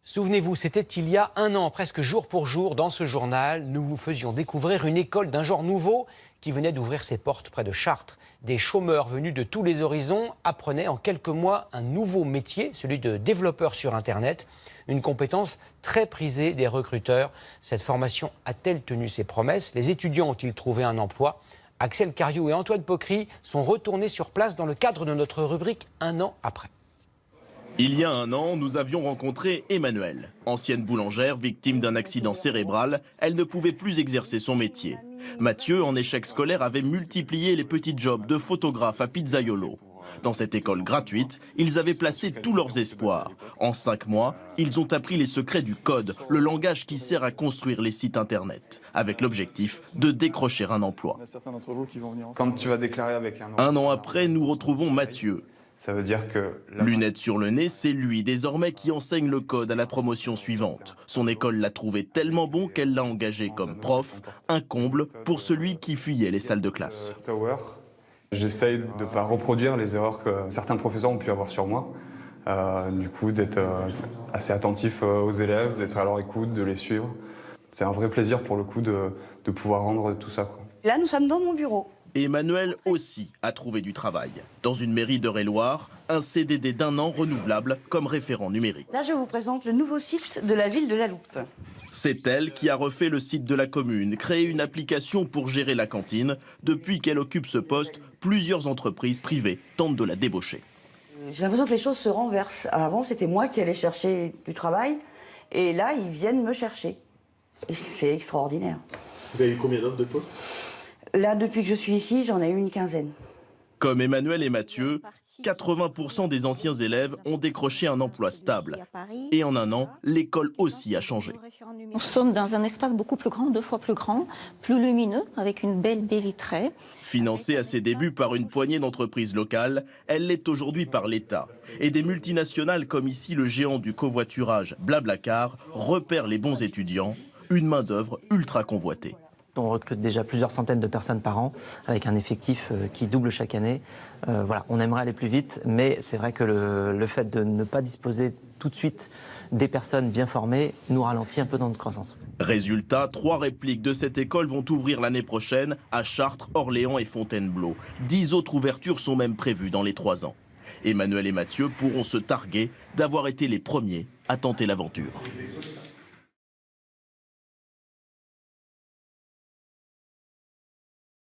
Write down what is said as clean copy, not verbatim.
Souvenez-vous, c'était il y a un an, presque jour pour jour, dans ce journal, nous vous faisions découvrir une école d'un genre nouveau qui venait d'ouvrir ses portes près de Chartres. Des chômeurs venus de tous les horizons apprenaient en quelques mois un nouveau métier, celui de développeur sur Internet, une compétence très prisée des recruteurs. Cette formation a-t-elle tenu ses promesses? Les étudiants ont-ils trouvé un emploi? Axel Cariou et Antoine Pocry sont retournés sur place dans le cadre de notre rubrique Un an après. Il y a un an, nous avions rencontré Emmanuelle. Ancienne boulangère, victime d'un accident cérébral, elle ne pouvait plus exercer son métier. Mathieu, en échec scolaire, avait multiplié les petits jobs de photographe à Pizzaiolo. Dans cette école gratuite, ils avaient placé tous leurs espoirs. En 5 mois, ils ont appris les secrets du code, le langage qui sert à construire les sites internet, avec l'objectif de décrocher un emploi. Quand tu vas déclarer avec un an... Un an après, nous retrouvons Mathieu. Ça veut dire que... Lunettes sur le nez, c'est lui désormais qui enseigne le code à la promotion suivante. Son école l'a trouvé tellement bon qu'elle l'a engagé comme prof, un comble pour celui qui fuyait les salles de classe. J'essaye de ne pas reproduire les erreurs que certains professeurs ont pu avoir sur moi. Du coup, d'être assez attentif aux élèves, d'être à leur écoute, de les suivre. C'est un vrai plaisir pour le coup de pouvoir rendre tout ça, quoi. Là, nous sommes dans mon bureau. Emmanuel aussi a trouvé du travail. Dans une mairie d'Eure-et-Loir, un CDD d'1 an renouvelable comme référent numérique. Là, je vous présente le nouveau site de la ville de La Loupe. C'est elle qui a refait le site de la commune, créé une application pour gérer la cantine. Depuis qu'elle occupe ce poste, plusieurs entreprises privées tentent de la débaucher. J'ai l'impression que les choses se renversent. Avant, c'était moi qui allais chercher du travail. Et là, ils viennent me chercher. Et c'est extraordinaire. Vous avez eu combien d'offres de poste? Là, depuis que je suis ici, j'en ai eu une quinzaine. Comme Emmanuel et Mathieu, 80% des anciens élèves ont décroché un emploi stable. Et en un an, l'école aussi a changé. Nous sommes dans un espace beaucoup plus grand, 2 fois plus grand, plus lumineux, avec une belle baie vitrée. Financée à ses débuts par une poignée d'entreprises locales, elle l'est aujourd'hui par l'État. Et des multinationales comme ici le géant du covoiturage Blablacar repèrent les bons étudiants, une main-d'œuvre ultra convoitée. On recrute déjà plusieurs centaines de personnes par an, avec un effectif qui double chaque année. Voilà, on aimerait aller plus vite, mais c'est vrai que le fait de ne pas disposer tout de suite des personnes bien formées nous ralentit un peu dans notre croissance. Résultat, 3 répliques de cette école vont ouvrir l'année prochaine à Chartres, Orléans et Fontainebleau. 10 autres ouvertures sont même prévues dans les 3 ans. Emmanuel et Mathieu pourront se targuer d'avoir été les premiers à tenter l'aventure.